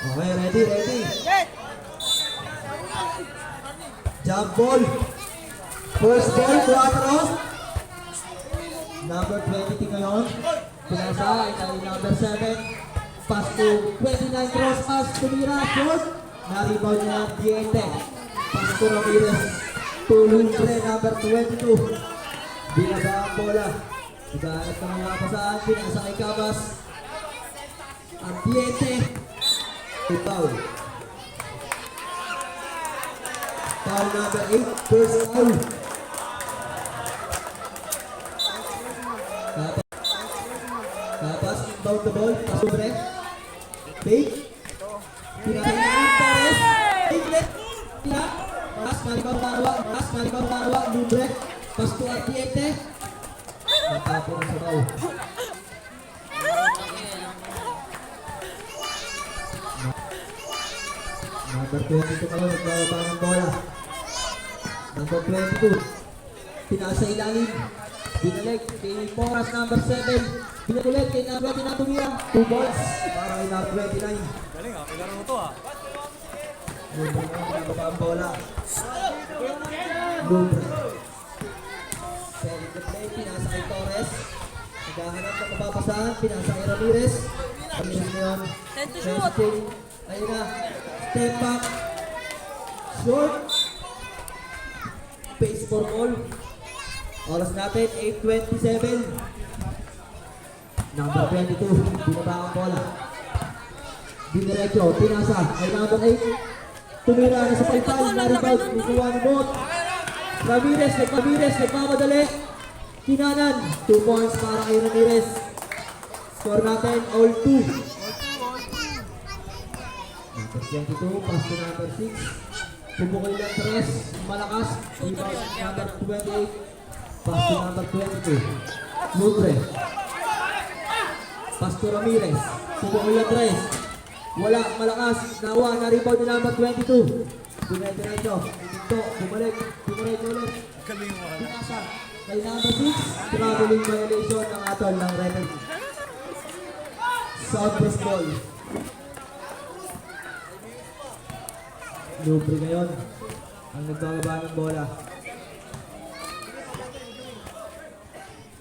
Okay, ready. Jump ball. First ball, 4. Number 20 ngayon. Pinasa ay kay number 7. Pass to 29, cross pass, tumira, short. Na-rebound niya ang Diente. Pass to Ramirez. Tulungre, number 22. Binaba ang bola. Nagahanap ng mga pasaan. Pinasa kay Cabas. Ang Diente. Foul. Foul number 8. First foul. Cabas, inbound the ball. Sobre. Fake. Pinakain Torres. Fake. Tira. Mas Maribang Larawa. Lubre. Pass to Artiete. Natapon sa foul. Number 22 kayo, nagbababa ng bola. Number 22. Pinasa ilalim. Binalik kay Moras, number 7. Binalik kay number 20 na tumira. 2 balls para kay number 29. Galing ah, kailangan mo to ah. Lubre na, nagbaba ang bola. Lubre. Selling the play, pinasa kay Torres. Naghahanap ng mapapasahan, pinasa kay Ramirez. Ramirez na yun. Time to shoot. Ayun na. Step back. Short. Pace for ball. Oras natin, 8:27. Number 22. Binaba ang bola. Diniretso. Pinasa. Ay number 8. Tumira na sa palpal. Na-rebound. Ikuha ni Bot. Ramirez. Nagmamadali. Kinanan. 2 points para kay Ramirez. Score natin, all 2. Number 22, pass to number 6. Pumukol ng 3, malakas. Rebound number 28, pass to number 22. Lubre. Pass to Ramirez. Pumukol ng 3. Wala, malakas. Nawa, na-rebound ni number 22. Diretso. Ito, bumalik ulit. Galing mo. Pinasa. Kay number 6, traveling violation ng atol ng referee. Southwest ball. Lubre ngayon ang nagbababa ng bola.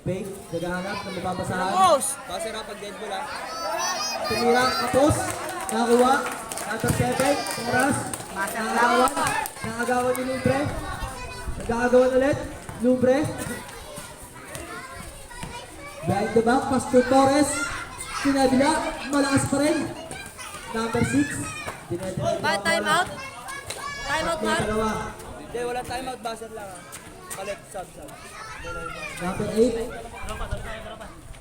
Fake, naghahanap ng mapapasahan. Kasi rapag dead mo lang. Tumira, kapos, nakakuha. Number 7, oras. Nakagawan ni Lubre. Nagkagawan ulit. Lubre. Behind the back, pass to Torres. Sinabila, malakas pa rin. Number 6. Time out. Time out, Mark. Hindi, wala timeout, buzzer lang ah. Collect, sub. Number 8.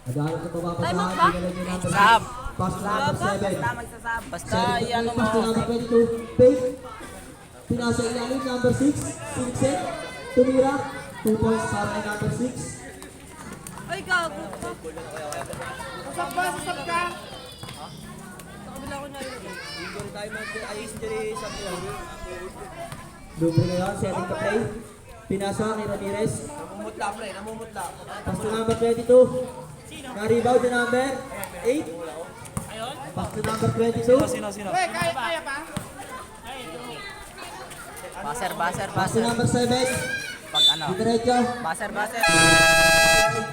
Naghahanap ng mapapasahan. Time out ba? Binalik ni number Sub. 6. Pass to number 7. Basta, Ano pass to number 22. Fake. Pinasa ilalim, number 6. Sinikset. Tumira. 2 points para kay number 6. Ay, gago. Sasab ka? Sa kabila ko na rin. injury timeout, injury sub lang. Lubre ngayon, setting the play. Pinasa kay Ramirez. Namumutla. Pass to number 22. Na-rebound the number 8. Pass to number 22. Sino? Kaya pa? Pass to number 7. Pag ano? Diretso. Buzzer.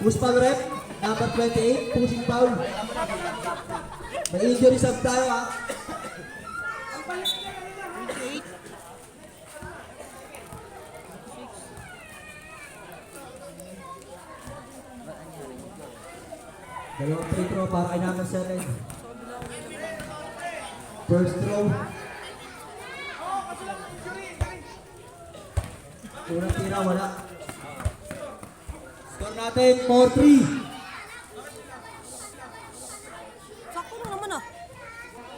Push pang rep. Number 28. Pushing foul. May injury sub tayo ha. Dalawang free throw para kay number 7. First throw. Unang tira, wala. Score natin, 4-3. Sakto lang naman ah.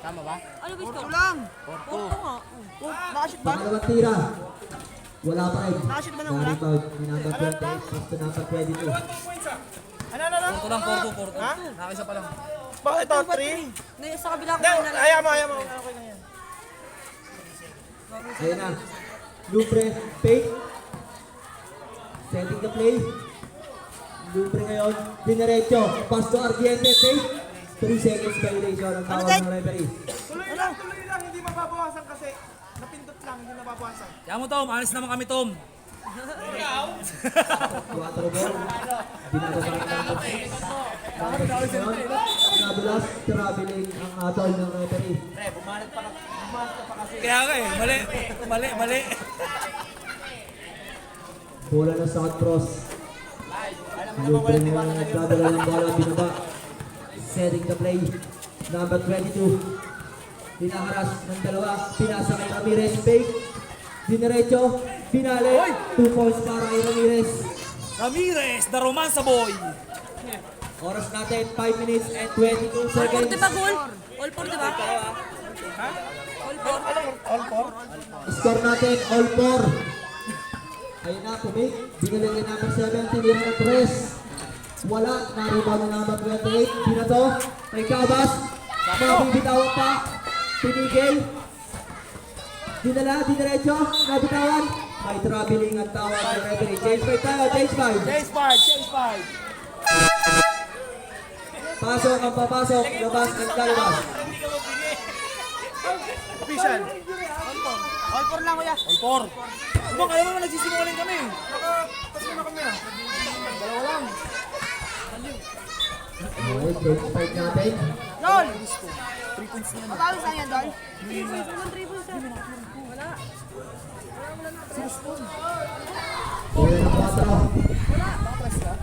Tama ba? Ano ba ito? lang. Porto nga. Nakashoot ba? Pangalawang tira. Wala pa rin. Nakashoot ba ng wala? Na-rebound ni number 28, pass to number 22. Ano? Porto. Ha? Nakisa pa lang. Bakit ito? 3? Sa kabila ko Hindi, na lang. ayaw mo. Okay na yan. Ayun na. Lubre, fake. Setting the play. Lubre ngayon. Dinaretso. Pass to Ardiente, fake. 3 seconds violation ang tawag ng referee. Tuloy na. Tuloy lang, hindi mababawasan kasi. Napindot lang, hindi nababawasan. Kaya mo, Tom. Alis naman kami, Tom. 4 ball. Binababa ng number 6. Nadulas, traveling ang atol ng referee. Kaya nga eh. Mali. Bola ng South Cross. Libre na nagdadala ng bola, binaba. Setting the play. Number 22. Pinaharas ng dalawa. Pinasa kay Ramirez. Fake. Dinerecho. Finale. 2 points para kay Ramirez. Ramirez, the Romansa boy. Oras natin, 5 minutes and 22 All 4 seconds. diba, goal? All 4 diba? All 4? Score natin, all 4. Ayun na, pumig. Binalik kay number 7, tinira ng 3. Wala, na-rebound na number 28. Binato, kay Cabas. Mabibitawan pa. Pinigil. Dinala, dinerecho, nabitawan. May traveling at tawag ng referee. Change 5 tayo, change 5. Chase 5. Pasok ang papasok, labas ang kalabas. Official. All 4 lang, kuya. All 4. Bang, alam mo nagsisinungaling kami. Tapos na kami ah. Dalawa lang. Okay, change 5 natin. Dol! 3 points na yan. Matawag saan yan, Dol? 3 points naman, 3 points na. Wala. Bola ng 4.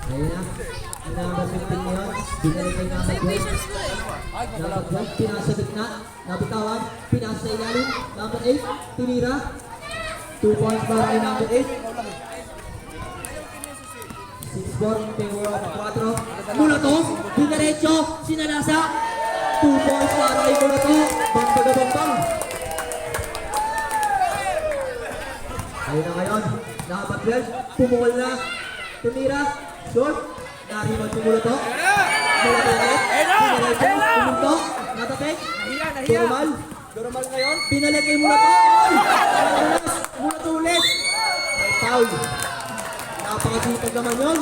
Ayun na. Ang number 15 ngayon. Binalik kay number 12. Patience ko eh. Number 12, pinasa gitna. Nabitawan. Pinasa sa ilalim. Number 8, tinira. 2 points para kay number 8. 6-4 in favor of 4. Mulato. Dinaretso. Sinalasa. 2 points para kay Mulato. Bang-baga-bang-bang. Ayun na ngayon. Number 12, pumukol na. Tumira. Short. Narimod si Mulato. Mulato ulit. Dinaretso. Pumunto. Natapik. Durmal. Durmal ngayon. Pinalik kay Mulato. Ay! Mulato ulit. May foul. Napakasipag naman yun.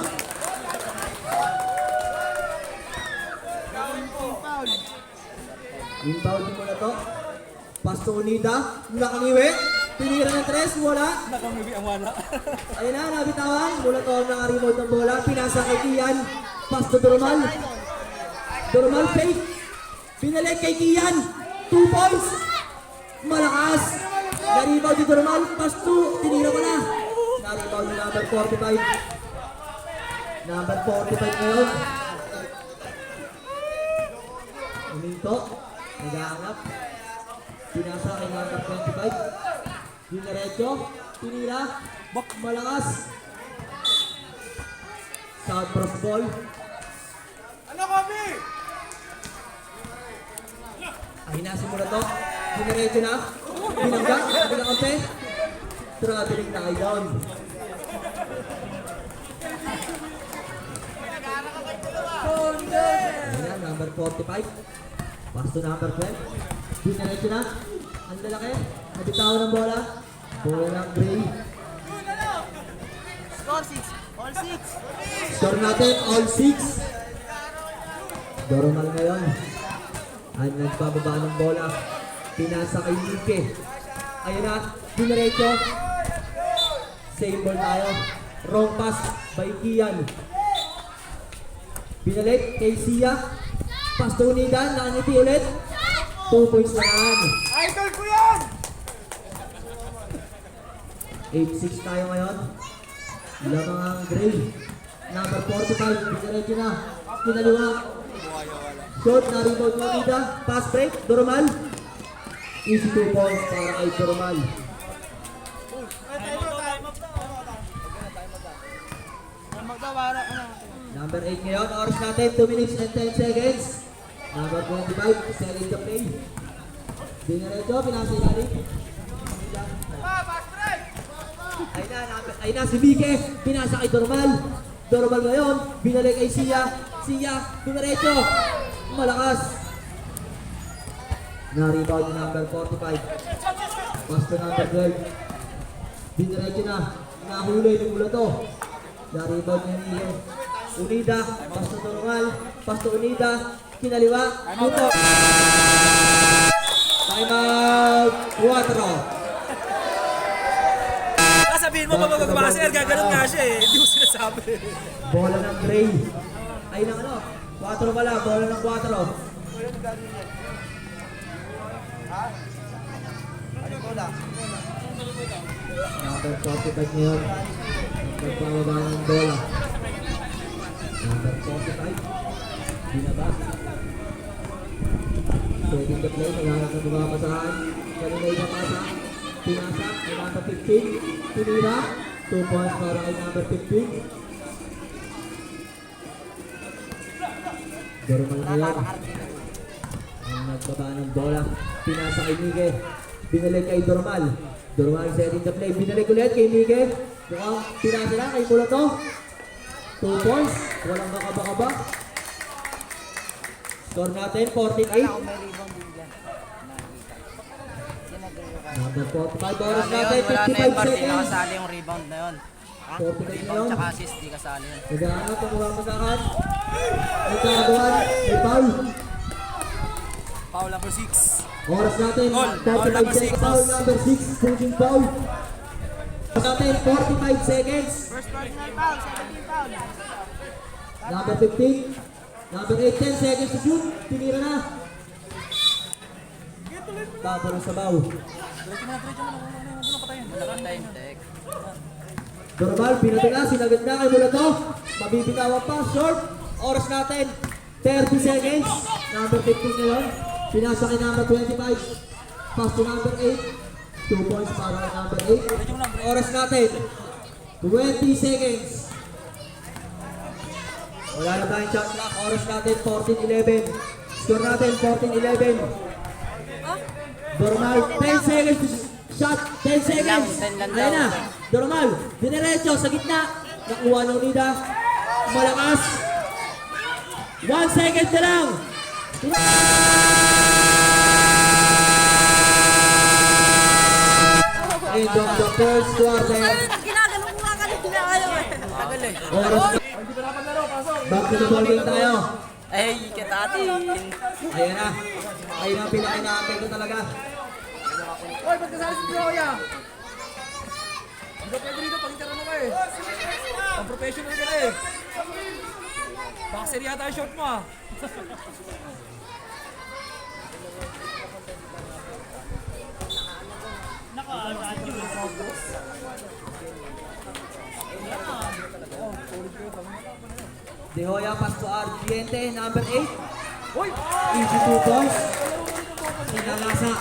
Inbound mo na to. Pasto Unida. Nakaniwi. Tinira ng 3. Wala. Nakamibi ang wala. Ayun na, nabitawan. Mula to ang naka-remote ng bola. Pinasa kay Kian. Pasto Durmal. Durmal fake. Pinalik kay Kian. 2 points. Malakas. Na-rebound si Durmal. Pasto. Tinira ko na. Na-rebound ni number 45. Number 45 ngayon. Uminto. Nag-aanap. Pinasa kay number 25. Dinaretso. Tinira. Malakas. South Cross ball. Ano kami? Ay nasimula to. Dinaretso na. Binangga. Binakampe. Traveling na kay down. Ayan, number 45. Pass to number 12. Dinaretso na. Ang lalaki. Nabitawan ng bola. Bola ng Gray. Score 6. All 6. Score natin, all 6. Doromal ngayon. Ang nagbababa ng bola. Pinasa kay Mike. Ayun na, dinaretso. Same ball tayo. Wrong pass by Kian. Binalik kay Sia. Pass to Unida, nakangiti ulit. 2 points na yan. Idol ko yan! 8-6 tayo ngayon. Lamang ang Gray. Number 45, dinaretso na. Kinaliwa. Shot, na-rebound ng Unida. Pass break, Doromal. Easy 2 points para kay Doromal. Number 8 ngayon, oras natin, 2 minutes and 10 seconds. Number 25, selling the play. Dinaretso, pinasa ilalim. Ay na, si Mike, pinasa kay Doromal. Doromal ngayon, binalik kay Sia. Sia, dinaretso. Malakas. Na-rebound yung number 45. Pass to number 12. Dinaretso na. Nahuli ng mula to. Na-rebound niya niyo. Unida, pass to Doromal. Pass to Unida. Kinaliwa. Puto. Time out. Sabihin mo mag-baser, gaganon nga siya eh. Hindi ko sinasabi. Bola ng Gray. Ay, ng ano? 4 pala, bola ng 4. Number 45 ngayon. Nagpapababa ng bola. Number 45. Binabas. Pwedeng the play. Naghanap ng mga pasahan. Kanina yung pasa. Pinasa. Ay number 15. Pinira. 2 points para kay number 15. Dormal ngayon. Ang nagbaba ng bola. Pinasa kay Mige. Binalik kay Dormal. Dormal setting the play. Binalik ulit kay Mige. Mukhang pinasa na kay Mulato. 2 points. Walang makaba-kaba. Score natin, 48. Number 45. Oras natin, 55 seconds. Nakasali yung rebound na yun. 45 na Rebound yun. tsaka assist, di kasali yun. Naghahanap ang mamasakan. May kagawan. May foul. Foul number 6. Oras natin, Goal. 45 Foul number seconds. six. Foul number 6. Pushing foul. Oras natin, 45 seconds. First personal foul, 17 foul. Number 15. Number 8, 10 seconds to shoot. Tinira na. Tapo ng sabaw. Wala ka time tech. Dormal, pinatula. Sinagad na kay Mulato. Mabibitawan pa. Short. Oras natin, 30 seconds. Number 15 ngayon. Pinasa kay number 25. Pass to number 8. 2 points para kay number 8. Oras natin, 20 seconds. Wala na tayong shot clock. Oras natin, 14-11. Score natin, 14-11. Dormal, 10 seconds to shot. 10 seconds. 10 lang daw. Ayan na. Dormal, dinerecho sa gitna. Nakuha ng Nida. Malakas. 1 second na lang. End of the first quarter. Ginagano ko nga kanina kayo eh. Tagal eh. Oras. Back to the ball game tayo. Ay, kitatin. Ayan na. Ayun ang pinakinaantay ko talaga. Oy, ba't kasali si Joya? Hindi ka pwede rito, pag-intera mo ka eh. Ang professional ka na eh. Boxer yata yung short mo ah. De Hoya pass to Ardiente, number 8. Easy 2 points. Sinalasa.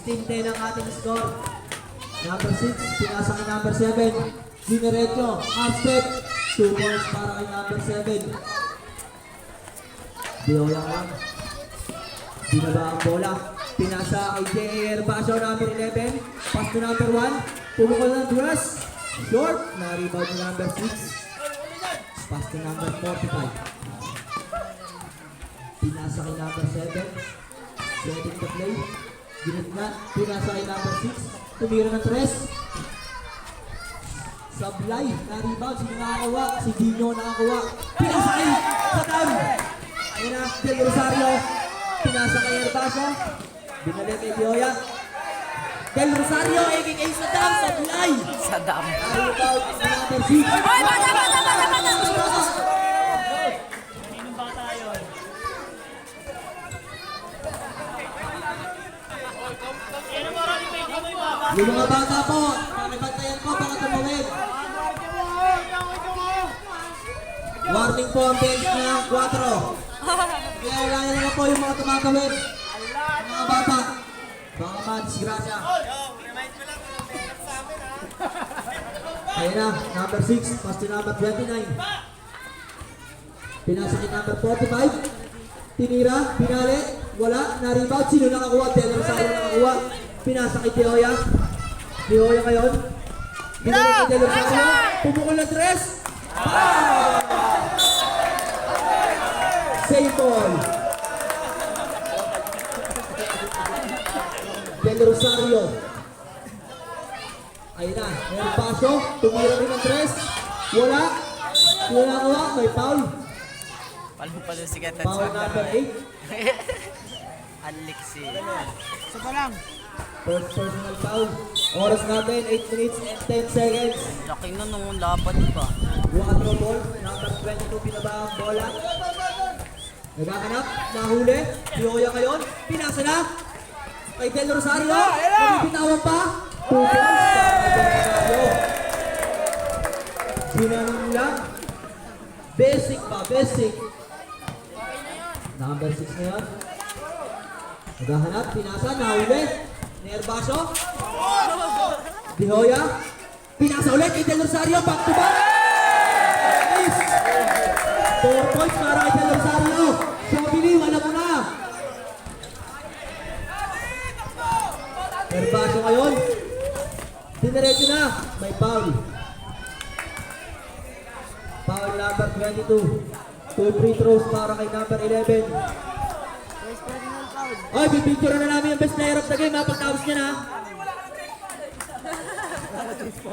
16-10 ang ating score. Number 6, pinasa kay number 7. Dinerecho, half step. 2 points para kay number 7. De Hoya lang. Binaba ang bola. Pinasa kay J.A.R. Basho, number 11. Pass to number 1. Pumukol ng dress. Short. Na-rebound ni number 6. Pass to number 45. Pinasa kay number 7. Setting the play. Ginitna. Pinasa kay number 6. Tumira ng 3. Sablay. Na-rebound. Sino nakakuha? Si Dino nakakuha. Pinasa kay Saddam. Ayun na. Del Rosario. Pinasa kay Herbaso. Binalik kay Dioya. Del Rosario, aka Saddam, Sablay. Saddam. Na-rebound si number 6. Hoy, bata! Yung mga bata po, pakibantayan po, baka tumawid. Warning po ang bench ng 4. Kaya kaya na po yung mga tumatawid. Yung mga bata, baka madisgrasya. Ayun na, number 6, pass to number 29. Pinasa kay number 45. Tinira, pinali, wala, na-rebound. Sino nakakuha? Del Rosario nakakuha. Pinasa kay Teoya. Teoya ngayon. Pinali kay Del Rosario. Pumukol ng 3. Save ball. Del Rosario. Ayun na, may paso. Tumira rin ng 3. Wala. Sino nakakuha? May foul. Paano pa din si Ketan Foul number 8. Alexi. Isa pa lang. First personal foul. Oras natin, 8 minutes and 10 seconds. Laki na nung lapad pa. 4 ball, number 22 pinaba ang bola. Nagkakanap, nahuli. Pioya ngayon, pinasa na. Kay Del Rosario, nabibitawan pa. 2 points para kay Del Rosario. Ginanong lang. Basic pa, basic. Number 6 ngayon. Naghahanap, pinasa, nahuli. Nervasyo. De Hoya. Pinasa ulit kay Del Rosario, back to back. Miss. 4 points para kay Del Rosario. Shobili, wala mo na. Nervasyo ngayon. Diniretso na, may foul. Foul number 22. 2 free throws para kay number 11. First personal foul. Oy, bibigyan na namin yung best player of the game ha, pagtapos niya na.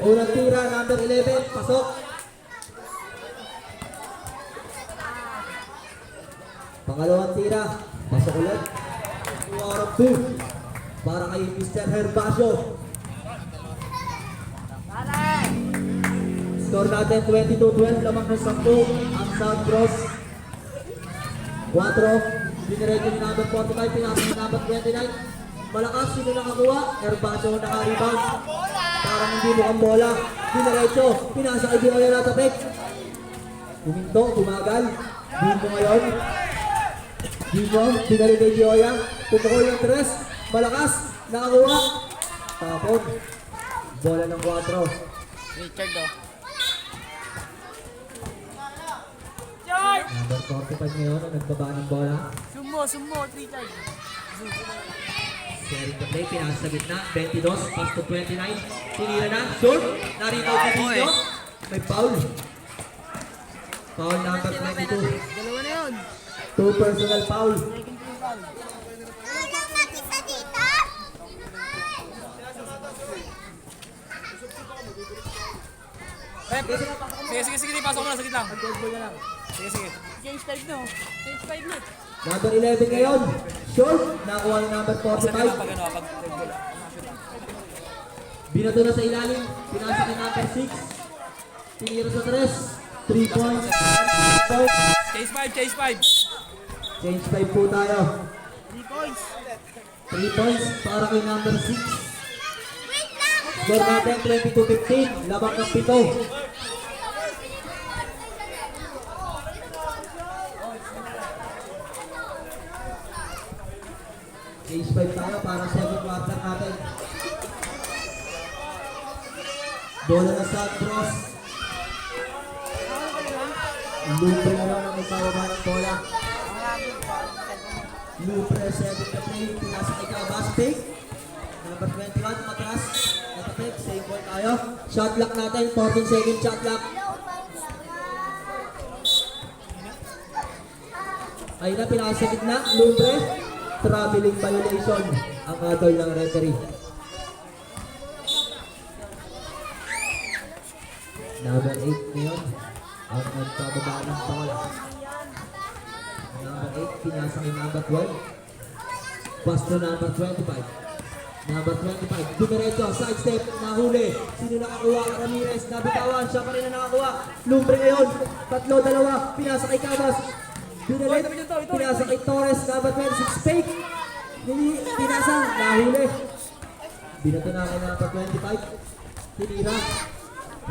Unang tira, number 11, pasok. Pangalawang tira, pasok ulit. 2 out of 2 para kay Mr. Herbacio. Score natin 22-12, lamang ng 10 ang South Cross. 4, diniretso ni number 45, pinasok ni number 29. Malakas, sino nakakuha? Herbacio naka-rebound. Parang hindi mo ang bola. Diniretso, pinasa kay Dioya Natapik. Huminto, bumagal. Dito ngayon. Dito, pinali kay Dioya. Tutukol ng 3. Malakas, nakakuha. Tapon. Bola ng 4. Richard oh. Number 45 ngayon ang nagbaba ng bola. Sumo, 3 times. Sharing the play, pinasa sa gitna. 22, pass to 29. Tinira na, shoot. Narito si Dino. May foul. Foul number 22. Dalawa na yun. 2 personal foul. Second team foul. Rep. Sige, pasok mo na, sagit lang. Sige. Change 5 no. Change 5 no. Number 11 ngayon. Short. Nakuha ni number Kasi naman 45. pag ano, pag bola. Binato na sa ilalim. Pinasa ni number 6. Tinira sa 3. 3 points. Chase 5. Change 5 po tayo. 3 points. 3 points para kay number 6. Score natin 22-15. Labang ng 7. Change 5 tayo para second quarter natin. Bola na sa cross. Lupre na lang ang nagbababa ng bola. Lupre, 7 na play. Pinasa kay Kabastik. Number 21, matras. Natapik, same ball tayo. Shot clock natin, 14 second shot clock. Ayun na, pinasa sa gitna. Lupre. Traveling violation ang adol ng referee. Number 8 ngayon ang nagpababa ng bola. Number 8 pinasa kay number 12. Pass to number 25. Number 25 dumiretso, side step, nahuli. Sino nakakuha? Ramirez, nabitawan, siya pa rin na nakakuha. Lumbre ngayon, 3-2, pinasa kay Cabas. Binalit, pinasa kay Torres, number 26, fake. Pinasa, nahuli. Binato na kay number 25. Tinira.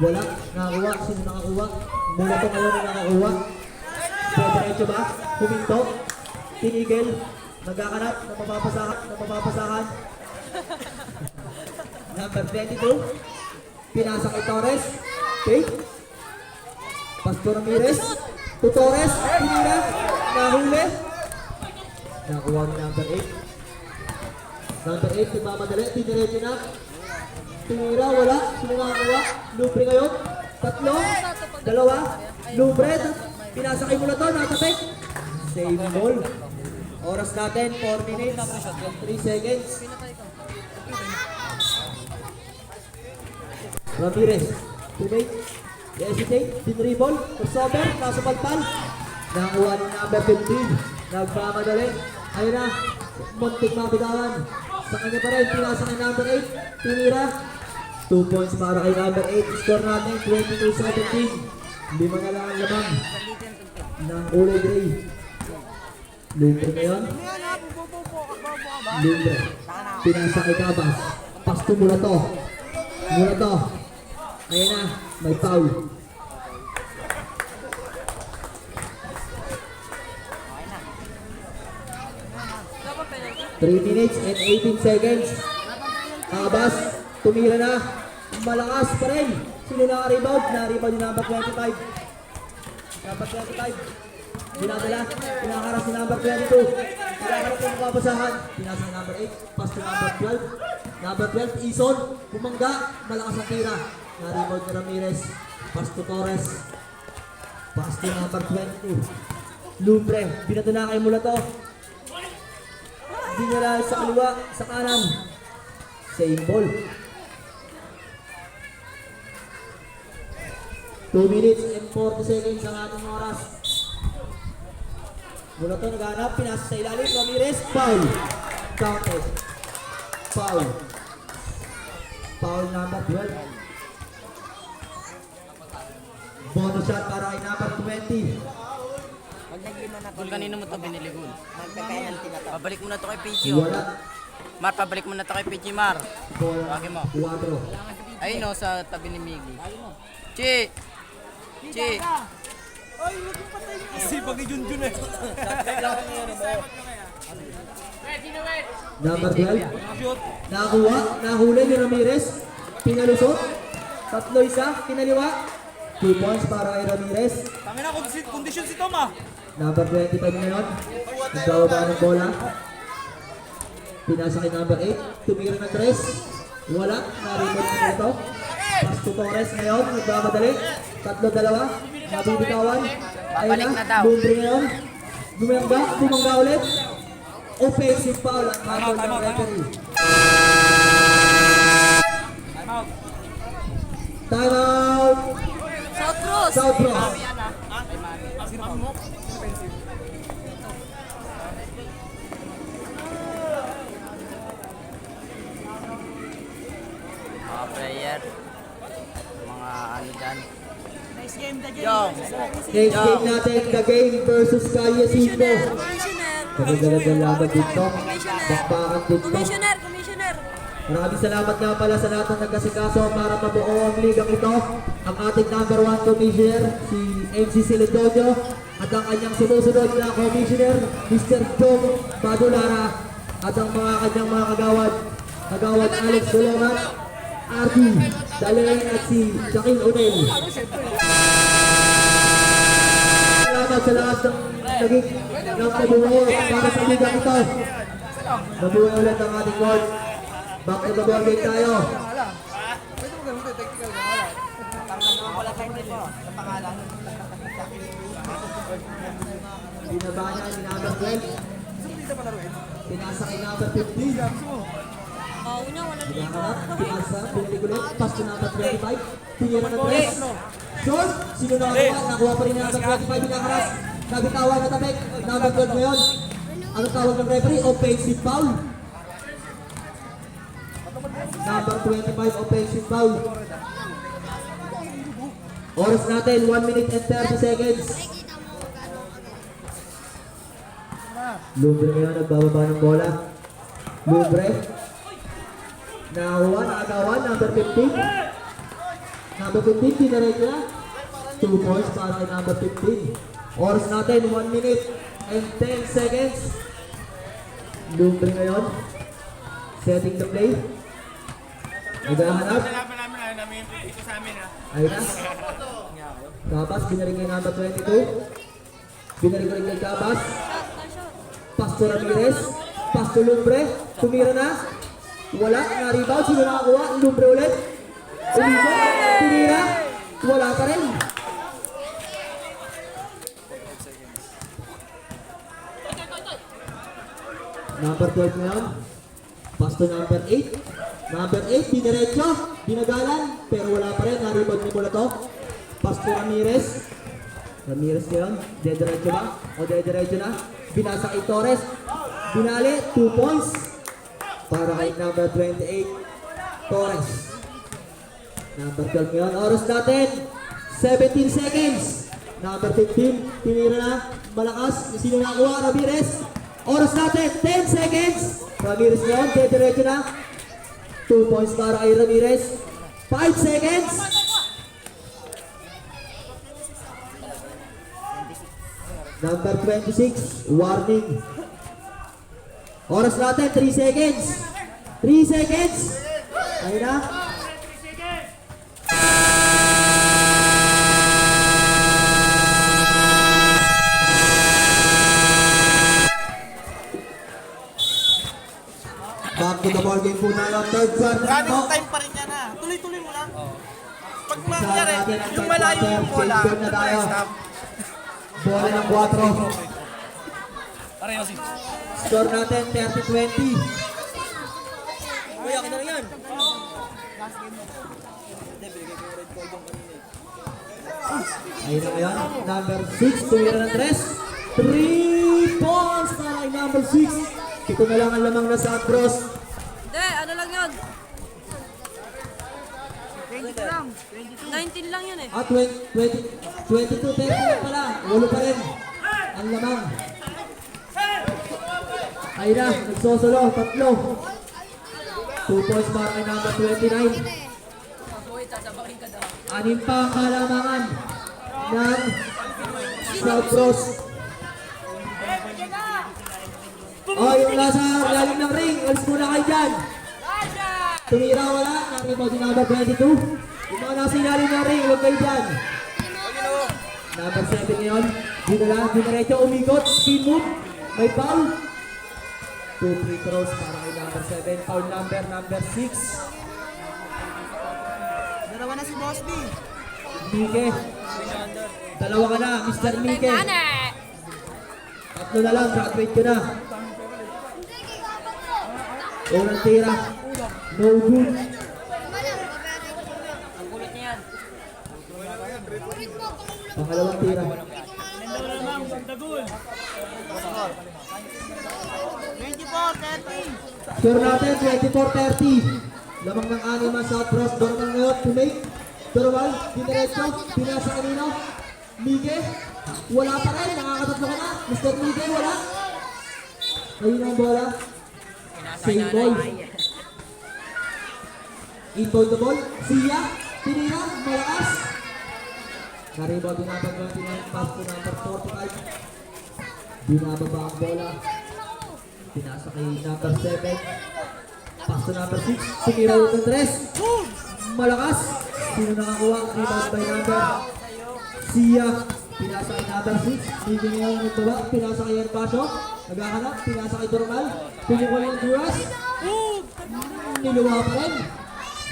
Wala, nakakuha. Sino nakakuha? Mula to ngayon na nakakuha. Diretso ba? Huminto. Tinigil. Nagkakanap. Napapasahan. Number 22. Pinasa kay Torres. Fake. Pastor Ramirez. To Torres. Tinira. Nahuli. Nakuha ni number 8. Number 8, nagmamadali. Tiniretso na. Tinira, wala. Sino nakakuha? Lubre ngayon. 3, 2. Lubre. Pinasa kay Mulato. Natapik. Save ball. Oras natin, 4 minutes and 3 seconds. Ramirez. Tumate. Hesitate. Tinribol. Crossover. Nasa palpal. Nakuha ni number 15. Nagmamadali. Ayun na. Muntik mabitawan. Sa kanya pa rin, pinasa kay number 8. Tinira. 2 points para kay number 8. Score natin, 22-17. Lima na lang ang lamang ng Ule Gray. Lumbre ngayon. Lumbre. Pinasa kay Cabas. Pasto mula to. Mula to. Ayan na, may foul. Dapat penalty. 3 minutes and 18 seconds. Cabas, tumira na. Malakas pa rin. Sino na-rebound? Na-rebound yung number 25. Number 25. Dinadala. Pinaharap si number 22. Pinaharap yung kapasahan. Pinasa yung number 8. Pass to number 12. Number 12, Ison. Bumangga. Malakas ang tira. Na-rebound na Ramirez. Pass to Torres. Pass to number 22. Lumbre. Binadala kay mula to. Dinala sa kaliwa, sa kanan. Same ball. 2 minutes and 40 seconds ang ating oras. Mula to naghanap, pinasa sa ilalim, Ramirez, foul. Counted. Foul. Foul number 12. Bonus shot para kay number 20. Gul, kanino mo ito binili, Gul? Pabalik mo na ito kay PG, oh. Wala. Mar, pabalik mo na ito kay PG, Mar. Bola. Tawagin mo. 4. Ayun, oh, sa tabi ni Miggy. Chi! Chi! Sipag ni Junjun eh. Number 12. Shoot. Nakakuha, nahuli ni Ramirez. Pinalusot. 3-1, kinaliwa. 2 points para kay Ramirez. Tangina, kondisyon si Tom ah. Number 25 ngayon. Nagbababa ng bola. Pinasa kay number 8. Tumira ng 3. Wala. Naribot na ito. Pass to Torres ngayon. Nagbamadali. 3-2. Nabibitawan. Babalik na daw. Lumbre ngayon. Bumangga ulit. Offensive foul ang habol ng referee. Time out. Time out. South Cross. South Cross. Sino mo? Mga player. Mga ano dyan. Nice game, the game. Yo! Next game natin, the game versus Calle Cinco. Commissioner. Kagagalag ng laban dito. Bakbakan dito. Commissioner. Maraming salamat nga pala sa lahat ng nagkasikaso para mabuo ang ligang ito. Ang ating number 1 commissioner, si MC Siledonio, at ang kanyang sumusunod na commissioner, Mr. Jong Badulara, at ang mga kanyang mga kagawad, kagawad Alex Doloman, Artie Dalen, at si Jacqueline O'Neill. Salamat sa lahat ng naging mabuo para sa ligang ito. Mabuo ulit ang ating court. Back to the ball game tayo. Pwede mo gamitin technical na wala. Binaba niya ni number 12. Gusto mo dito palaruin? Pinasa kay number 15. Una, wala dito. Binaharap, pinasa, binalik ulit. Pass to number 25. Pinira ng 3. Short. Sino nakakuha? Nakuha pa rin ni number 25. Binaharap. Nabitawan na tabik. Number 12 ngayon. Ano tawag ng referee? Offensive foul. Number 25, offensive foul. Oras natin, 1 minute and 30 seconds. Lumbre ngayon, nagbababa ng bola. Lumbre. Nakakuha, nakagawa, number 15. Number 15, dinaretso na. 2 points para kay number 15. Oras natin, 1 minute and 10 seconds. Lumbre ngayon. Setting the play. Naghahanap. Ayun na. Cabas, binaring kay number 22. Binaring ko rin kay Cabas. Pass to Ramirez. Pass to Lumbre. Tumira na. Wala. Na-rebound. Sino nakakuha? Lumbre ulit. Uliso. Tumira. Wala pa rin. Number 12 ngayon. Pass to number 8. Number 8, diniretso, binagalan, pero wala pa rin, na-rebound ni mula to. Pass to Ramirez. Ramirez ngayon, dediretso ba? O dediretso na? Binasa kay Torres. Binali, 2 points. Para kay number 28, Torres. Number 12 ngayon. Oras natin, 17 seconds. Number 15, tinira na. Malakas. Sino nakakuha? Ramirez. Oras natin, 10 seconds. Ramirez ngayon, diretso na. 2 points para kay Ramirez. 5 seconds. Number 26, warning. Oras natin, 3 seconds. 3 seconds. Ayun na. Back to the ball game po tayo. Third quarter Running po. time pa rin yan ha. Tuloy-tuloy mo lang. Pag Isa mangyari, natin ang yung third malayo quarter. yung bola, Change na doon tayo. na stop. Bola ng 4. Pareho si. Score natin, 30-20. Uy, akin na lang yan. Ayun na ngayon, number 6, tumira ng 3. 3 points para kay number 6. Ito na lang ang lamang na sa cross. Hindi, ano lang yun? 19 lang yun eh. 22-30 na pala. Walo pa rin. Ang lamang. Ayun na, nagsosolo, 3. 2 points para kay number 29. Anim pa ang kalamangan ng South Cross. Oh, yung nasa lalim ng ring, alis muna kayo dyan. Tumira wala, nakribaw si number 22. Yung mga nasa ilalim ng ring, huwag kayo dyan. Number 7 ngayon, dito lang, dinaretso umikot, spin move, may foul. 2 free throws para kay number 7, foul number 6. Dalawa na si Boss B. Mike, dalawa ka na, Mr. Mike. Tatlo na lang, graduate ko na. Unang tira, no good. Ang kulit niya yan. Pangalawang tira. Score natin, 24-30. Lamang ng anima South Cross, Dorman ngayon, to make. Dorman, diniretso, pinasa kanino. Mige, wala pa rin, nakakatatlo ka na. Mr. Mige, wala. Ayun ang bola. Same ball. Inbound the ball. Siya, tinira, malakas. Nariba, binabag ng pass to number 45. Binababa ang bola. Pinasa kay number 7. Pass to number 6. Tumira yung ng 3. Malakas. Sino nakakuha? Rebound by number. Siya. Pinasa kay number 6. Hindi niya yung nagbawa. Pinasa kay Herbacio. Naghahanap. Pinasa kay Dormal. Pinukul yung Duras. Niluwa pa rin.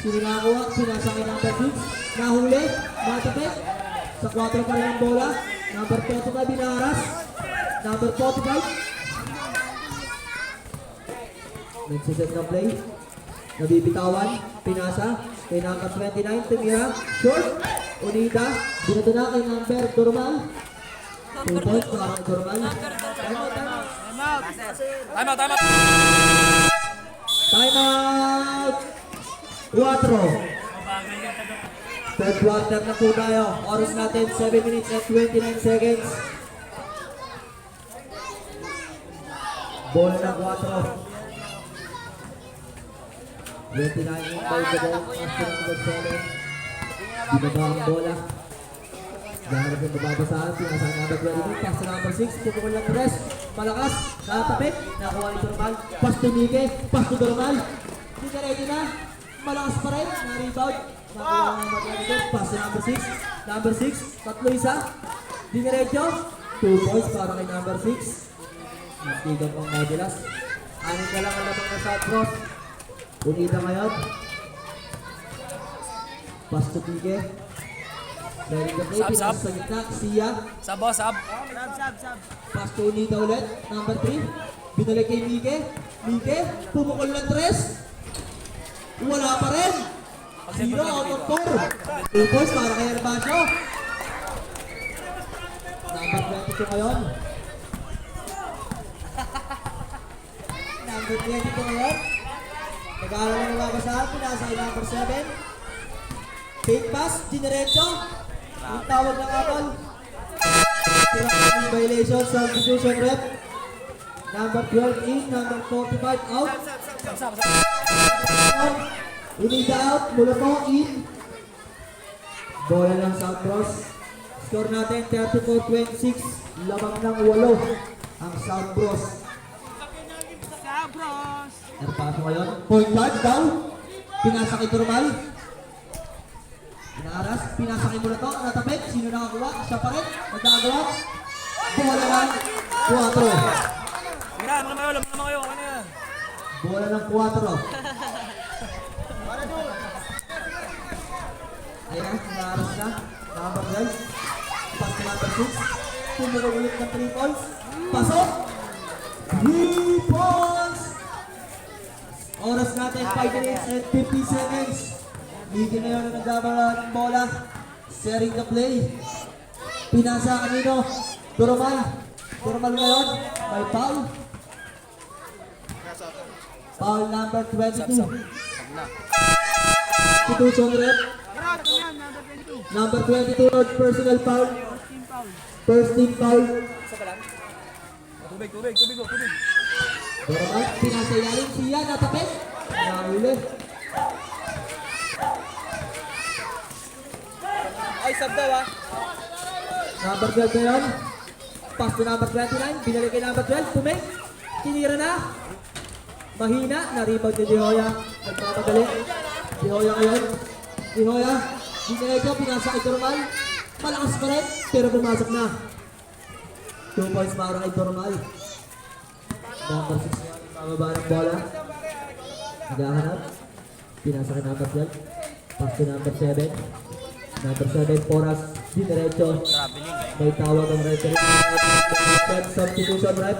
Sino nakakuha? Pinasa kay number 6. Nahuli. Matapit. Sa 4 pa rin ang bola. Number 30 na binaras. Number 45. Nagsiset na play. Nabibitawan. Pinasa. Kay number 29. Tumira. Short. Unida. Binato na kay number Dormal. 2 points para kay Dormal. Time out, time out. Time out. 4. Third quarter na po tayo. Oras natin 7 minutes and 29 seconds. Bola na 4. 29 by the ball. After number 7. Binaba ang bola. Gaharap yung bababasaan. Pinasa ang number 22. Pass to number 6. Pupukul ng press. Malakas. Nakatapit. Nakuha ni Dormal. Pass to Mike. Pass to Dormal. Hindi ka ready na. Malakas pa rin. Na-rebound. Nakuha ng number 22. Pass to number 6. Number 6. Tatlo isa. Dinerecho. 2 points para kay number 6. Nagtigang pang modulas. Anin ka lang ang labang na South Cross. Unida ngayon. Pass to Mike. Ready to play. Sab, Pinasa sab. sa gitna. Siya. Sab, boss, sab. Pass to Unida ulit. Number 3. Binalik kay Mike. Mike. Pumukol ng 3. Wala pa rin. 0 out of 4. 2 points para kay Herbacio. Number 22 ngayon. number 20 po ngayon. Nag-aaral na nababasahan, pinasa ay number 7. Fake pass, diniretso. Yung tawag ng abal. Violation, substitution rep. Number 12 in, number 45 out. Unida out, Mulato in. Bola ng South Cross. Score natin 34-26. Lamang ng 8 ang South Cross. Erpaso ngayon. Point guard down. Pinasa kay Turmal. Pinaaras. Pinasa kay Mulato. Natapit. Sino nakakuha? Siya pa rin. Nagagawa. Bola ng 4. Mira, lamang kayo. Ano yan? Bola ng 4. Ayan na, pinaaras na. Number 12. Pass to number 6. Tumuro ulit ng 3 points. Pasok! 3 points! Oras natin, 5 minutes and 50 seconds. Hindi na yun ang nagdamala ng bola. Sharing the play. Pinasa kanino? Turmal. Turmal ngayon. May foul. Foul number 22. Institution rep. Number 22, third personal foul. First team foul. Tubig. Turmal. Pinasa ilalim. Siya natapit. Nahuli. Ay, sab daw ah. Number 12 na yun. Pass to number 29. Binalik kay number 12. Tumig. Tinira na. Mahina. Na-rebound ni De Hoya. Nagpapadali. De Hoya ngayon. De Hoya. Dinerecho. Pinasa kay Turmal. Malakas pa rin. Pero pumasok na. 2 points para kay Turmal. Number 6 na yun. Mababa ng bola. Naghahanap. Pinasa kay number 12. Pass to number 7. Number 7, Poras. Dinerecho. May tawag ang referee. Substitution rep.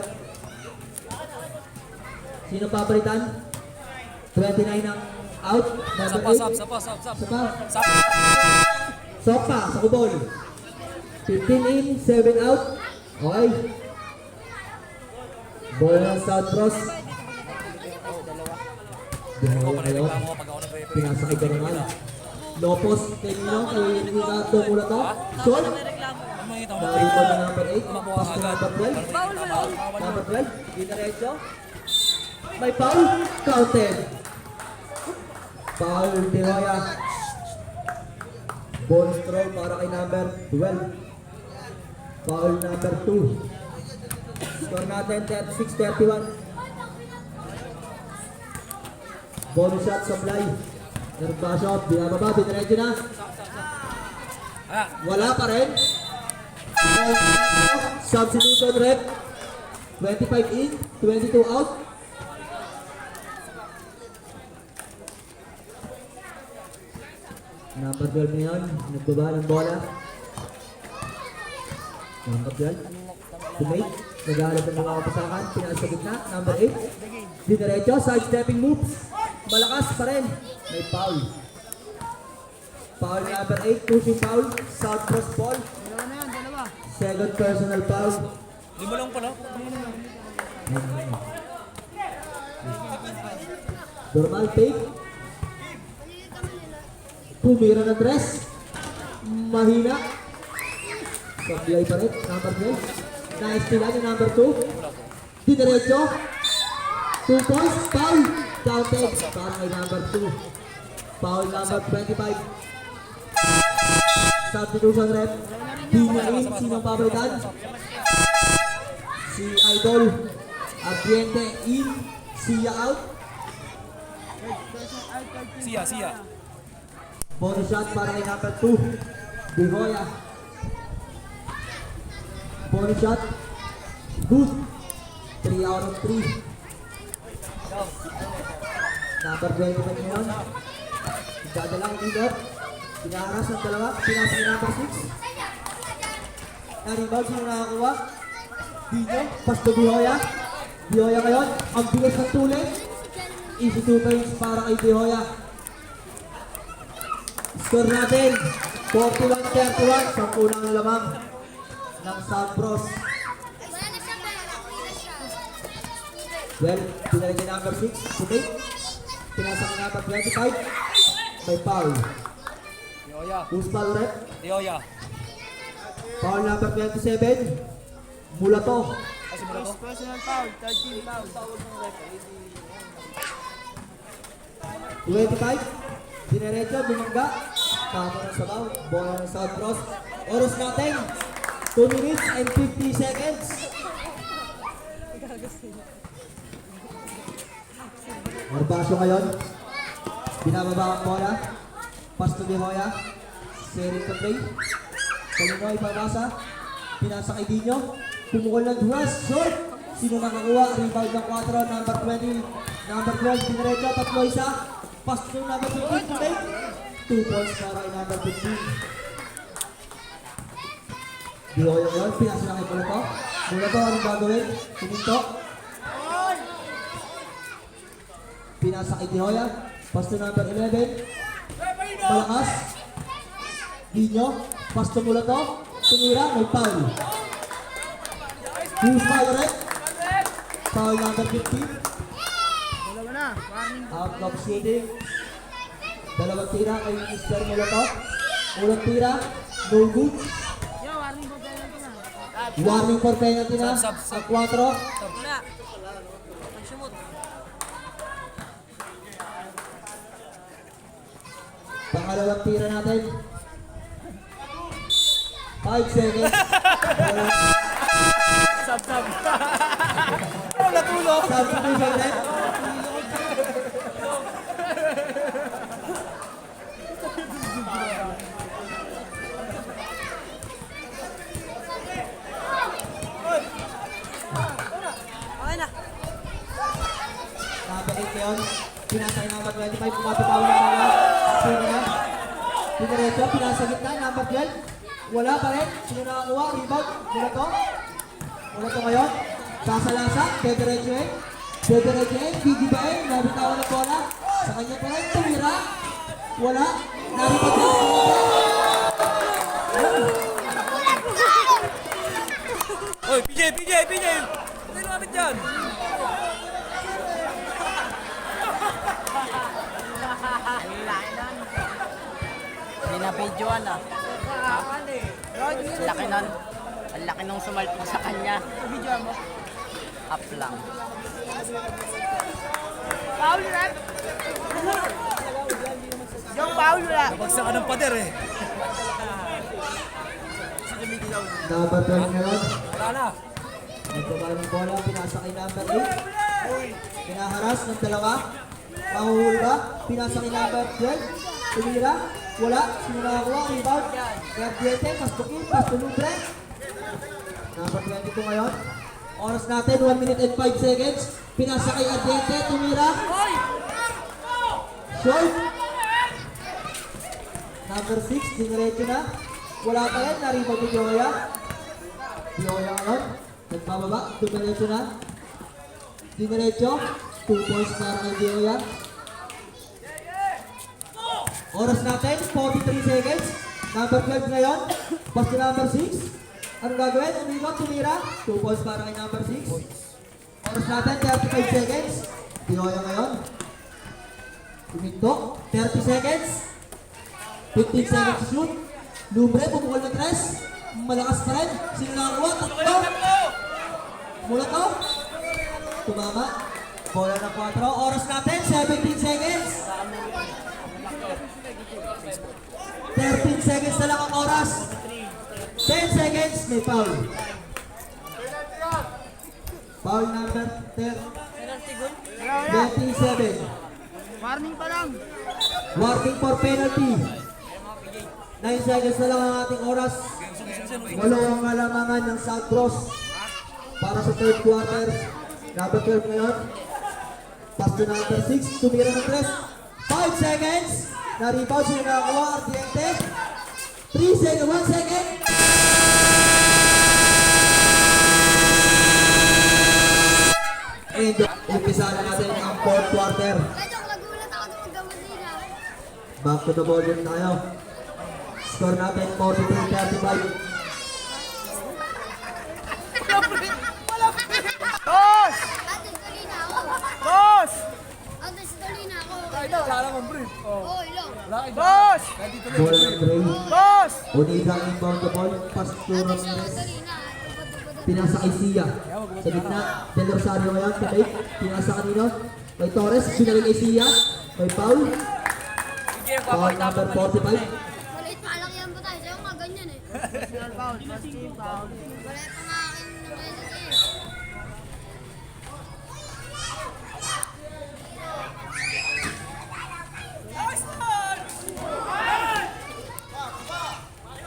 Sino papalitan? 29 ang out. Number 8. Sapa. Sapa. Sopa sa kubol. 15 in, 7 out. Okay. Bola ng South Cross. Dinawa ngayon. Pinasa kay Garangal. Lopos kay Nino. Kay Ricardo Mulato. Shot. Nakikita na number 8. Pass to number 12. Foul mo yun. Number 12. Dinaretso. May foul. Counted. Foul. De Hoya. Bonus throw para kay number 12. Foul number 2. Score natin 36-31. Bonus shot supply. Nervasyo. Binababa. Binaredyo na. Wala pa rin. Substitution rep. 25 in. 22 out. Number 12 na yun. Nagbaba ng bola. Number 12. Tumate. Nag-aalap ng mga kapasakan. Pinaas sa gitna. Number 8. Dinerecho. Side-stepping moves. Malakas pa rin. May foul. Foul number 8. Pushing foul. South Cross ball. Second personal foul. Lima lang pala. Normal take. Tumira ng dress. Mahina. Sablay pa rin. Number 12. Nice tila yung number 2. Dinerecho. 2 points. Foul. Counted. Para kay number 2. Foul number 25. Substitution rep. Dina in. Sinong pabalitan? Si Idol. Abriente in. Sia out. Siya. Bonus shot para kay number 2. De Hoya. Bonus shot. Good. 3 out of 3. Number 20 pa ngayon. Dadalang leader. Pinaharas ng dalawa. Pinasa kay number 6. Na-rebound. Sino nakakuha? Dino. Pass to De Hoya. De Hoya ngayon. Ang bilis ng tuloy. Easy 2 points para kay De Hoya. Score natin, 41-31 sa unang lamang ng South Cross. Well, pinalagay number 6, Sumit. Pinasa ka number 25. May foul. Dioya. Who's foul rep? Dioya. Foul number 27. Mulato. Kasi mo na to? Personal foul, 13 foul. 25. Dinerecho, bumangga. Tama ng sabaw. Bola ng South Cross. Oras natin. 2 minutes and 50 seconds. Marbasyo ngayon. Binababa ang bola. Pass to Hoya. Sharing the play. Kalinoy pabasa. Pinasa kay Dino. Pumukol ng Duras. Short. Sino nakakuha? Rebound ng 4. Number 20. Number 12. Dinerecho. Tatlo isa. Pass to number 15 to make. 2 points para kay number 15. Dihoya ngayon. Pinasa na kay Mulato. Mulato, anong gagawin? Tuminto. Pinasa kay Dihoya. Pass to number 11. Malakas. Dino. Pass to Mulato. Tumira. May foul. Who's foul red? Foul number 15. Dalawa na, warning. Out of shooting. Dalawang tira kay Mr. Mulato. Ulang tira. No good. Yo, warning po tayo na. Warning for penalty na. Sub. Ang 4. Wala. Nagsumot. Pangalawang tira natin. 5 seconds. Sab. Ano natulog? Substitution net. Okay na. Number 8 ngayon. Pinasa yung number 25. Kumapitaw na mga. Sino na? Pinarecho. Pinasa gitna. Number 12. Wala pa rin. Sino nakakuha? Rebound. Mulato. Mulato ngayon. Sasalasa. Pedirecho eh. Pedirecho eh. Bigibain. Nabitawan ng bola. Sa kanya pa rin. Tumira. Wala. Naripag na. Oy, PJ! Ano lumapit dyan? Hindi na videoan ah. Ang laki nun. Ang laki nung sumalpok sa kanya. Up lang. Foul rep. Yung foul rep. Bagsak ka ng pader eh. Number 12 ngayon. Wala na. Nagbaba ng bola. Pinasa kay number 8. Pinaharas ng dalawa. Mahuhuli ba? Pinasa kay number 12. Tumira. Wala. Sino nakakuha? Rebound. Gardiente. Pastukin. Pastulubre. Number 22 ngayon. Oras natin. 1 minute and 5 seconds. Pinasa kay Gardiente. Tumira. Short. Number 6. Dinerecho na. Wala pa rin. Naribag ni Dioya. Dioya ngayon. Nagbababa. Dinerecho na. Dinerecho. 2 points para kay Dioya. Oras natin, 43 seconds. Number 12 ngayon. Pass to number 6. Anong gagawin? Umikot, tumira. 2 points para kay number 6. Oras natin, 35 seconds. Dioya ngayon. Tuminto. 30 seconds. 15 seconds shoot. Lubre, bumukol ng 3. Malakas pa rin. Sino nakakuha? Tatlo. Mula to. Tumama. Bola na 4. Oras natin, 17 seconds. 13 seconds na lang ang oras. 10 seconds, may foul. Foul number 27. Warning pa lang. Warning for penalty. 9 seconds na lang ang ating oras. Walo ang kalamangan ng South Cross para sa third quarter. Number 12 ngayon. Pass to number 6. Tumira ng 3. 5 seconds. Na-rebound sila nakakuha. Ardiente. 3 seconds. 1 second. And umpisa na natin ang fourth quarter. Nagulat ako nung gawin nila. Back to the ball game tayo. Score natin 43-35. Boss! Atin kanina ako. Oo, ilong. Wala kay Boss! Kahit dito lang. Bola ng Gray. Boss! Unida ang inbound the ball. Pass to Ramirez. Dali na. Tubad-tubad. Pinasa kay Sia. Sa gitna, Del Rosario ngayon, kapit. Pinasa kanino? Kay Torres, pinalik kay Sia. May foul. Foul number 45. Maliit pa lang yan ba tayo? Sa'yo nga ganyan eh. Maliit pa nga akin ng beses eh.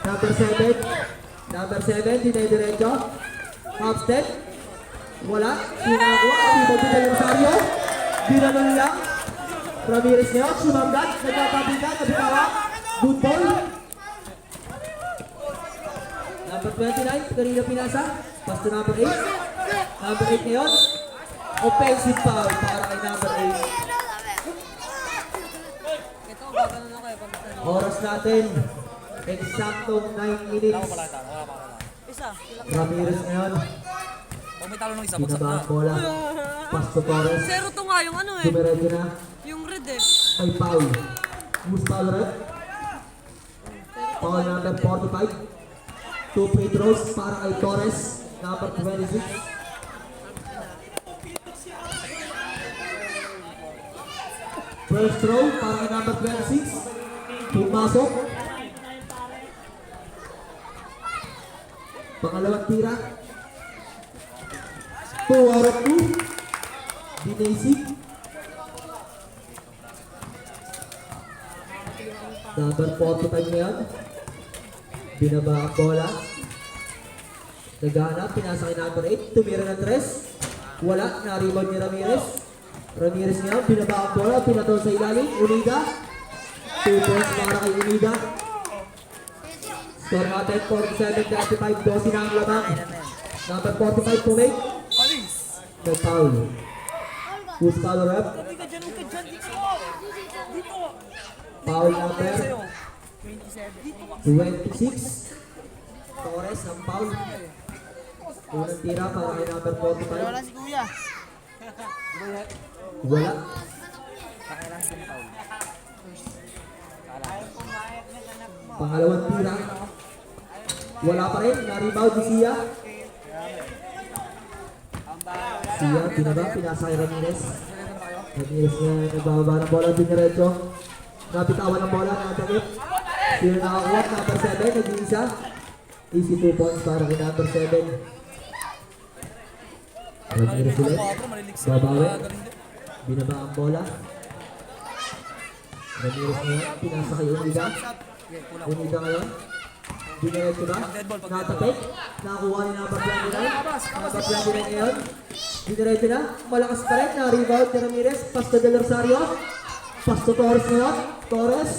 Number 7. Number 7, dinay-diretso. Half step. Wala. Sinakuha. Rebound to Del Rosario. Binanon lang. Ramirez ngayon. Sumamgat. Nagkakabigan. Nabitawa. Good ball. Number 29. Kanina pinasa. Pass to number 8. Number 8 ngayon. Offensive foul para kay number 8. Ito, gagano na kayo pag Oras natin. Eksaktong 9 minutes. isa. Ramirez ngayon. Pag may talo ng isa, bagsak Binaba na. ang bola. Pass to Torres. Zero to nga yung ano eh. Dumiretso na. Yung red eh. Ay foul. Who's foul rep? Foul number 45. 2 free throws para kay Torres. Number 26. First throw para kay number 26. Pumasok. Pangalawang tira. 2 out of 2. Dinasig. Number 45 ngayon. Binaba ang bola. Naghanap, pinasa kay number 8. Tumira ng 3. Wala, na-rebound ni Ramirez. Ramirez ngayon, binaba ang bola. Pinatol sa ilalim. Unida. 2 points para kay Unida. Score natin, 47-35. 12 na ang lamang. Number 45 pumake. May foul. Who's foul rep? Foul number 26. Torres ang foul. Unang tira para kay number 45. Wala si Kuya. Wala. Pangalawang tira. Wala pa rin. Na-rebound si Sia. Sia, binaba. Pinasa kay Ramirez. Ramirez nga nagbababa ng bola. Diniretso. Nabitawan ng bola. Nakadamit. Sino nakakuha? Number 7. Nag-iisa. Easy 2 points para kay number 7. Ramirez ulit. Babawi. Binaba ang bola. Ramirez ngayon. Pinasa kay Unida. Unida ngayon. Diniretso ba? Natapik. Nakakuha ni number 29. Number 29 ngayon. Diniretso na. Malakas pa rin. Na-rebound ni Ramirez. Pass to Del Rosario. Pass to Torres ngayon. Torres.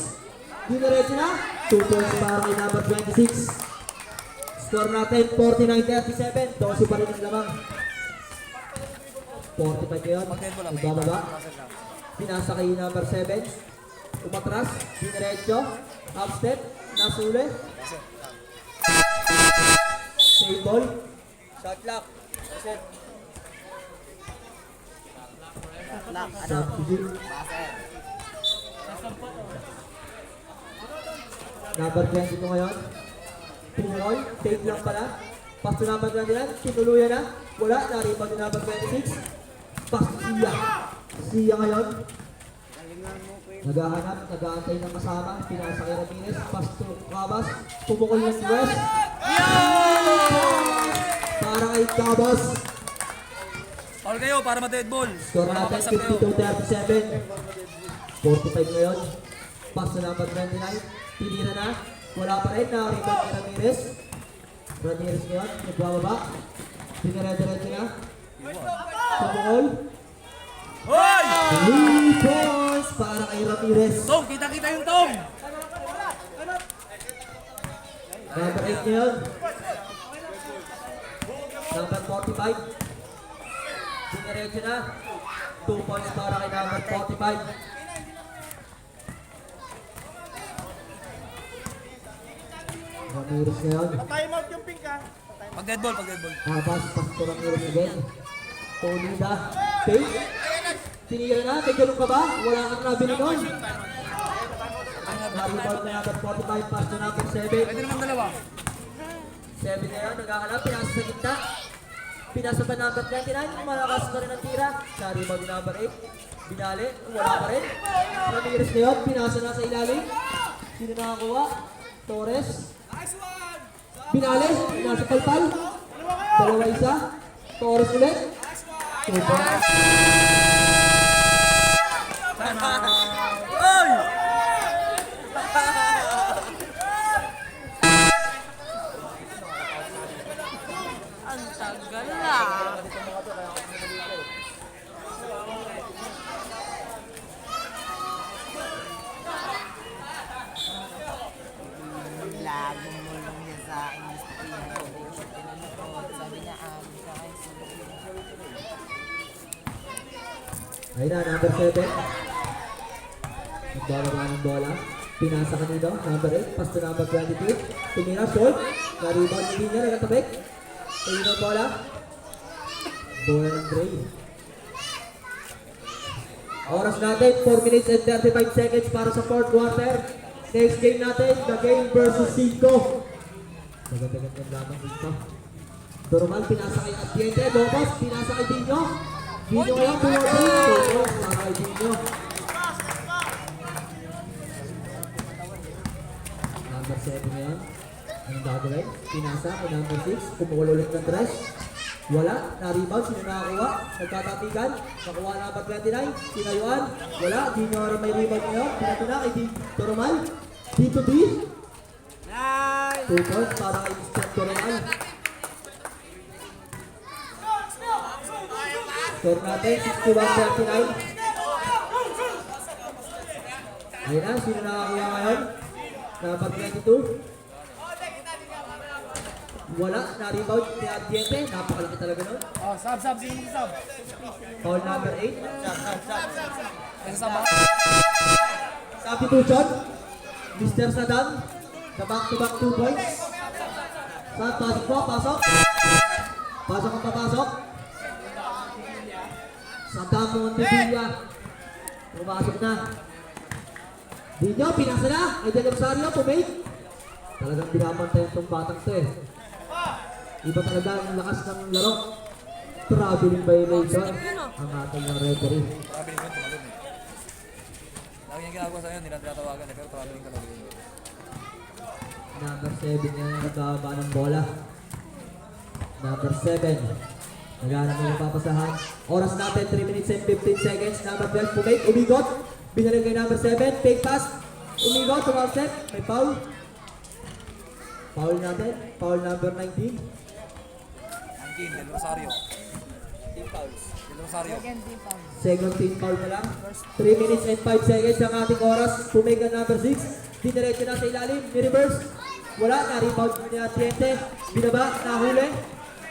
Diniretso na. 2 points para kay number 26. Score natin 49-37. 12 pa rin ang lamang. 45 ngayon. Nagbababa. Pinasa kay number 7. Umatras. Diniretso. Half step. Nasule. Save ball. Shot clock. Set. Substitute. Number 22 ngayon. Pumoy. Take lang pala. Pass to number 29. Tinuluyan na. Wala. Naribag yung number 26. Pass to Sia. Sia ngayon. Naghahanap. Nag-aantay ng kasama. Pinasa kay Ramirez. Pass to Cabas. Pumukol yung West. Para kay Cabas. Foul kayo para ma-dead ball. Score natin 52-37. 45 ngayon. Pass to number 29. Tinira na. Wala pa rin. Na-rebound ni Ramirez. Ramirez ngayon. Nagbababa. Pinire-diretso na. Pumukol. Hoy! 3 points para kay Ramirez. Tom, kita-kita yung Tom! Number 8 ngayon. Number 45. Diniretso na. 2 points para kay number 45. Ramirez ngayon. Pag dead ball, pag dead ball. Habas, pass to Ramirez again. Tonida. Fake. Tinira na. May ganun ka ba? Wala kang nabili nun. Na-rebound na number 45, pass to number 7. Pwede naman dalawa. 7 na yun, nagkakalap, pinasa sa gitna. Pinasa pa number 29, malakas pa rin ang tira. Na-rebound ni number 8. Binali, wala pa rin. Ramirez na yun, pinasa na sa ilalim. Sino nakakuha? Torres. Binali, pinasa palpal. Dalawa isa. Torres ulit. 2 points. Oy! Ang tagal na. Lagong mulong niya sa akin. Gusto ko yan. Tinanong ko. Sabi niya, sa akin. Ayun na, number 7. Nagbababa ng bola. Pinasa kanino, number 8. Pass to number 22. Tumira, short. Na-rebound din niya, nagkatabik. Ayun ang bola. Bola ng Dre. Oras natin, 4 minutes and 35 seconds para sa 4th quarter. Next game natin, the game versus 5. Maganda-ganda lamang dito. Normal, pinasa kay Atiente. Lopez, pinasa kay Dino. Dino ngayon, 2 or 3. Lopez, para kay Dino. Number 7 ngayon. Anong gagawin? Pinasa kay number 6. Kumukulo ulit ng dress. Wala. Na-rebound. Sino nakakuha? Nagkatapigan. Nakuha number 29. Sinayuan. Wala. Dino may rebound ngayon. Pinato na kay Toromal. Dito B. 2 points para kay Mr. Toromal. Score natin, 61-39. Ayun na, sino nakakuha ngayon? Number 22. Wala, na-rebound ni Ardiente. Napakalaki talaga nun. Oh, sub. Sige, sub. Foul number 8. Kasi sub ako. Substitution. Mr. Saddam. Sa back-to-back 2 points. Sa pasok po, pasok. Pasok ang papasok. Saddam Montevilla. Pumasok na. Dino, pinasa na. Eden Rosario, pumake. Talagang pinapantay itong batang to eh. Iba talaga ang lakas ng laro. Traveling violation ang ating ng referee. Traveling ko, tumalun eh. Lagi niyang ginagawa sa'yo, hindi na tinatawagan eh, pero traveling ka talaga yun. Number 7 yan ang nagbababa ng bola. Number 7. Naghanap ng papasahan. Oras natin, 3 minutes and 15 seconds. Number 12, pumake, umigot. Binalik kay number 7, fake pass. Umigot, tumawset. May foul. Foul natin. Foul number 19. Del Rosario. Team fouls. Del Rosario. Second team foul pa lang. 3 minutes and 5 seconds ang ating oras. Pumake ang number 6. Diniretso na sa ilalim. Ni-reverse. Wala. Na-rebound ni Atiente. Binaba. Nahuli.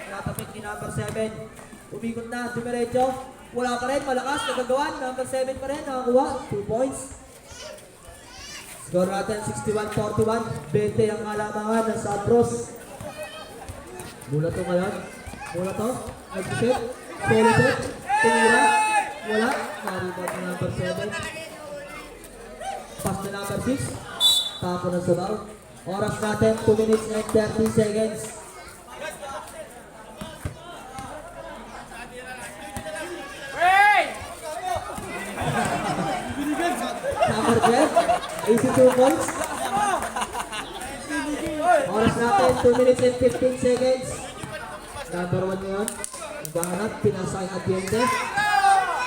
Natapik ni number 7. Umikot na. Dumiretso. Wala pa rin. Malakas. Nagagawan. Number 7 pa rin. Nakakuha. 2 points. Score natin 61-41. 20 ang kalamangan ng Sabros. Mula to ngayon. Mula to. Nag-set. Solo set. Tumira. Wala. Na-rebound ni number 7. Pass na number 6. Tapo ng sabaw. Oras natin 2 minutes and 30 seconds. Number 12, 82 points. Oras natin, 2 minutes and 15 seconds. Number 1 ngayon. Naghahanap, pinasa kay Atiente.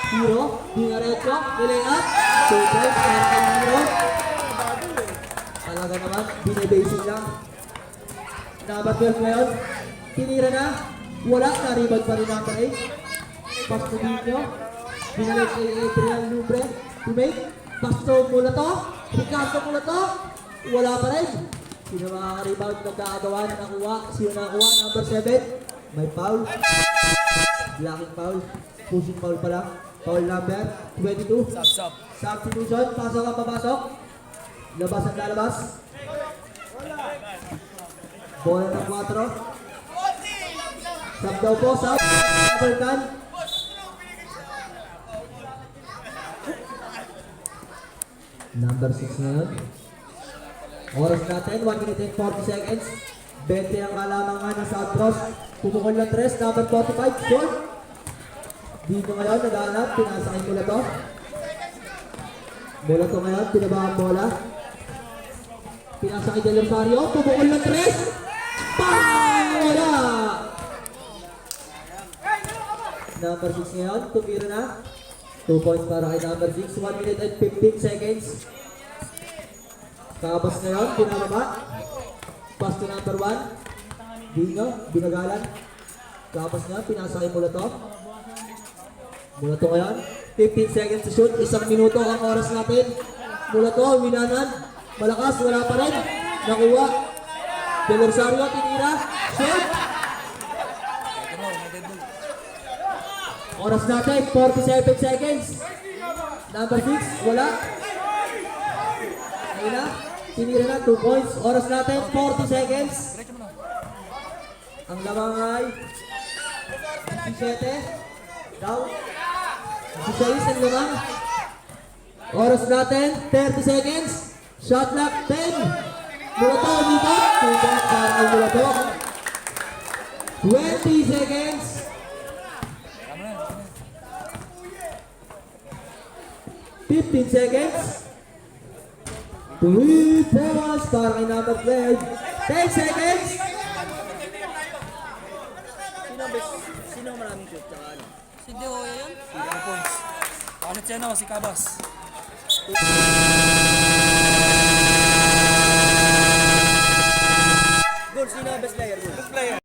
Hero, dinaretso, nilay up. 2 points para kay Hero. Talaga naman, binibasing lang. Number 12 ngayon. Tinira na. Wala, na-rebound pa rin number 8. Pass to Dino. Binalik kay Adrian Lubre. To make. Pasto mula to. Ricardo mula to. Wala pa rin. Sino makaka-rebound nagkakagawa na nakuha? Sino nakakuha? Number 7. May foul. Blocking foul. Pushing foul pa lang. Foul number 22. Sub. Substitution. Pasok ang papasok. Labas ang lalabas. Bola ng 4. Sub daw po. Sub. Overtime. Number 6 ngayon. Oras natin, 1 minute and 40 seconds. 20 ang kalamangan ng South Cross. Pumukol ng 3, number 45, short. Dito ngayon, naghahanap, pinasa kay Mulato. Mulato ngayon, pinaba ang bola. Pinasa kay Del Rosario, pumukol ng 3. Bang! Wala! Number 6 ngayon, tumira na. 2 points para kay number 6, 1 minute and 15 seconds. Kakabas ngayon, pinababa. Pass to number 1. Dino, binagalan. Kakabas ngayon, pinasa kay Mulato. Mulato ngayon, 15 seconds to shoot. 1 minuto ang oras natin. Mulato, winanan. Malakas, wala pa rin. Nakuha. Del Rosario, tinira. Shoot! Oras natin, 47 seconds. Number 6, wala. Ayun na, tinira na, 2 points. Oras natin, 40 seconds. Ang lamang ay 17. Down. 16 ang lamang. Oras natin, 30 seconds. Shot clock, 10. Mulato, dito. 2 points para ang Mulato. 20 seconds. 15 seconds. 3 points para kay number 12. 10 seconds. Sino ang maraming shoot? Tsaka ano? Si De Hoya yun? 0 points. Palit siya no, si Cabas. Goal, sino ang best player? Goal. Best player.